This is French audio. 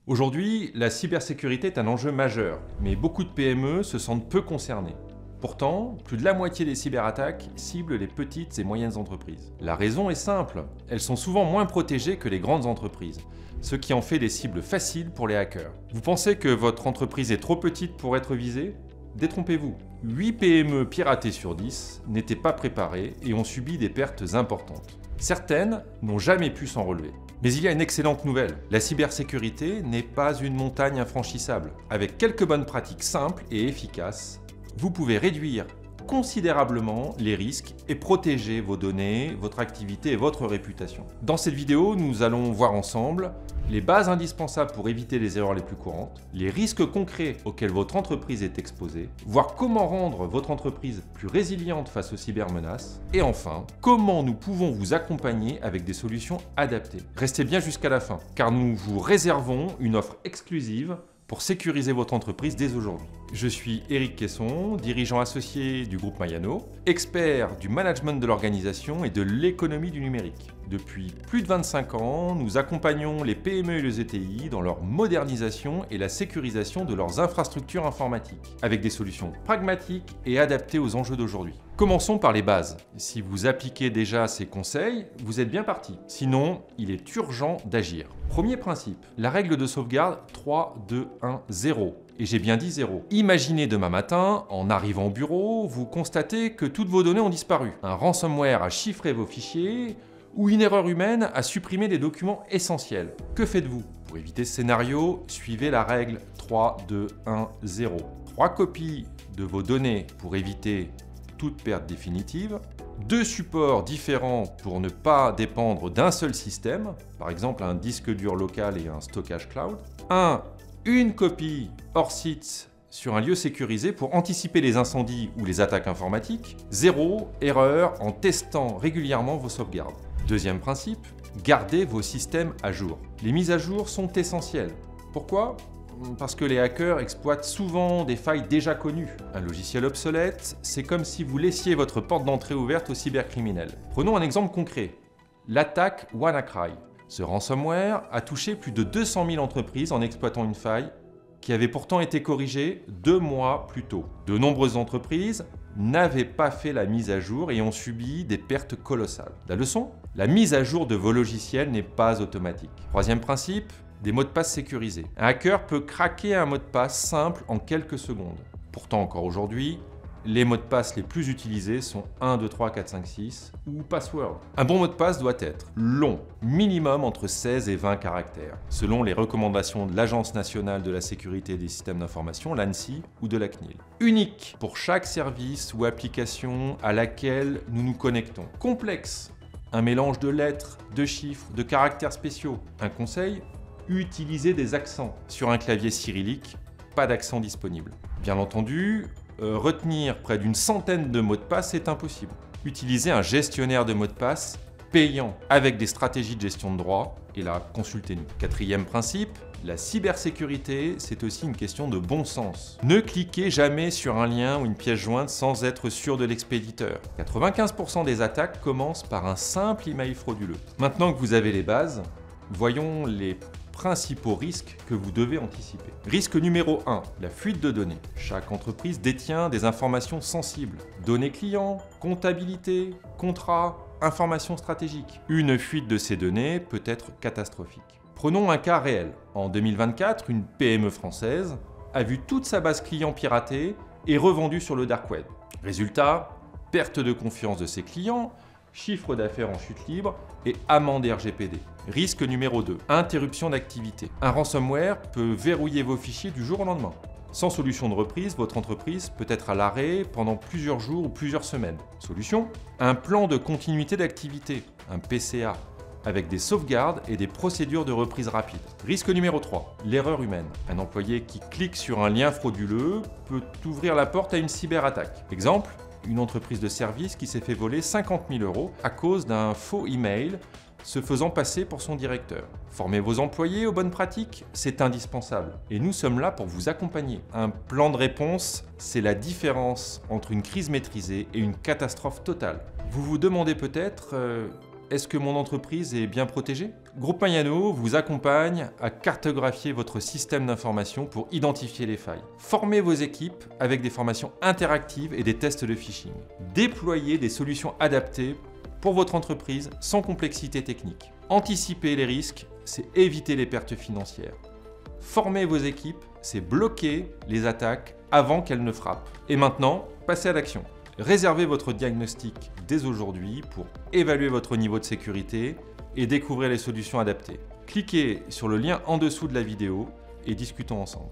Aujourd'hui, la cybersécurité est un enjeu majeur, mais beaucoup de PME se sentent peu concernées. Pourtant, plus de la moitié des cyberattaques ciblent les petites et moyennes entreprises. La raison est simple, elles sont souvent moins protégées que les grandes entreprises, ce qui en fait des cibles faciles pour les hackers. Vous pensez que votre entreprise est trop petite pour être visée? Détrompez-vous. 8 PME piratées sur 10 n'étaient pas préparées et ont subi des pertes importantes. Certaines n'ont jamais pu s'en relever. Mais il y a une excellente nouvelle. La cybersécurité n'est pas une montagne infranchissable. Avec quelques bonnes pratiques simples et efficaces, vous pouvez réduire considérablement les risques et protéger vos données, votre activité et votre réputation. Dans cette vidéo, nous allons voir ensemble les bases indispensables pour éviter les erreurs les plus courantes, les risques concrets auxquels votre entreprise est exposée, voir comment rendre votre entreprise plus résiliente face aux cybermenaces, et enfin, comment nous pouvons vous accompagner avec des solutions adaptées. Restez bien jusqu'à la fin, car nous vous réservons une offre exclusive pour sécuriser votre entreprise dès aujourd'hui. Je suis Éric Caisson, dirigeant associé du groupe Mayano, expert du management de l'organisation et de l'économie du numérique. Depuis plus de 25 ans, nous accompagnons les PME et les ETI dans leur modernisation et la sécurisation de leurs infrastructures informatiques, avec des solutions pragmatiques et adaptées aux enjeux d'aujourd'hui. Commençons par les bases. Si vous appliquez déjà ces conseils, vous êtes bien parti. Sinon, il est urgent d'agir. Premier principe, la règle de sauvegarde 3, 2, 1, 0. Et j'ai bien dit 0. Imaginez demain matin, en arrivant au bureau, vous constatez que toutes vos données ont disparu. Un ransomware a chiffré vos fichiers, ou une erreur humaine a supprimé des documents essentiels. Que faites-vous? Pour éviter ce scénario, suivez la règle 3, 2, 1, 0. 3 copies de vos données pour éviter toute perte définitive, 2 supports différents pour ne pas dépendre d'un seul système, par exemple un disque dur local et un stockage cloud, une copie hors site sur un lieu sécurisé pour anticiper les incendies ou les attaques informatiques, 0 erreur en testant régulièrement vos sauvegardes. Deuxième principe, gardez vos systèmes à jour. Les mises à jour sont essentielles. Pourquoi ? Parce que les hackers exploitent souvent des failles déjà connues. Un logiciel obsolète, c'est comme si vous laissiez votre porte d'entrée ouverte aux cybercriminels. Prenons un exemple concret, l'attaque WannaCry. Ce ransomware a touché plus de 200 000 entreprises en exploitant une faille qui avait pourtant été corrigée 2 mois plus tôt. De nombreuses entreprises n'avaient pas fait la mise à jour et ont subi des pertes colossales. La leçon ? La mise à jour de vos logiciels n'est pas automatique. Troisième principe, des mots de passe sécurisés. Un hacker peut craquer un mot de passe simple en quelques secondes. Pourtant, encore aujourd'hui, les mots de passe les plus utilisés sont 1, 2, 3, 4, 5, 6 ou password. Un bon mot de passe doit être long, minimum entre 16 et 20 caractères, selon les recommandations de l'Agence nationale de la sécurité des systèmes d'information, l'ANSSI, ou de la CNIL. Unique pour chaque service ou application à laquelle nous nous connectons. Complexe, un mélange de lettres, de chiffres, de caractères spéciaux. Un conseil, utilisez des accents. Sur un clavier cyrillique, pas d'accent disponible. Bien entendu, retenir près d'une centaine de mots de passe est impossible. Utilisez un gestionnaire de mots de passe payant avec des stratégies de gestion de droit et là, consultez-nous. Quatrième principe, la cybersécurité, c'est aussi une question de bon sens. Ne cliquez jamais sur un lien ou une pièce jointe sans être sûr de l'expéditeur. 95% des attaques commencent par un simple email frauduleux. Maintenant que vous avez les bases, voyons les principaux risques que vous devez anticiper. Risque numéro 1, la fuite de données. Chaque entreprise détient des informations sensibles. Données clients, comptabilité, contrats, informations stratégiques. Une fuite de ces données peut être catastrophique. Prenons un cas réel. En 2024, une PME française a vu toute sa base client piratée et revendue sur le dark web. Résultat, perte de confiance de ses clients, chiffre d'affaires en chute libre et amende RGPD. Risque numéro 2, interruption d'activité. Un ransomware peut verrouiller vos fichiers du jour au lendemain. Sans solution de reprise, votre entreprise peut être à l'arrêt pendant plusieurs jours ou plusieurs semaines. Solution ? Un plan de continuité d'activité, un PCA, avec des sauvegardes et des procédures de reprise rapide. Risque numéro 3, l'erreur humaine. Un employé qui clique sur un lien frauduleux peut ouvrir la porte à une cyberattaque. Exemple ? Une entreprise de service qui s'est fait voler 50 000 € à cause d'un faux email se faisant passer pour son directeur. Formez vos employés aux bonnes pratiques, c'est indispensable. Et nous sommes là pour vous accompagner. Un plan de réponse, c'est la différence entre une crise maîtrisée et une catastrophe totale. Vous vous demandez peut-être est-ce que mon entreprise est bien protégée? Groupe Magnano vous accompagne à cartographier votre système d'information pour identifier les failles. Formez vos équipes avec des formations interactives et des tests de phishing. Déployez des solutions adaptées pour votre entreprise sans complexité technique. Anticiper les risques, c'est éviter les pertes financières. Former vos équipes, c'est bloquer les attaques avant qu'elles ne frappent. Et maintenant, passez à l'action. Réservez votre diagnostic dès aujourd'hui pour évaluer votre niveau de sécurité et découvrir les solutions adaptées. Cliquez sur le lien en dessous de la vidéo et discutons ensemble.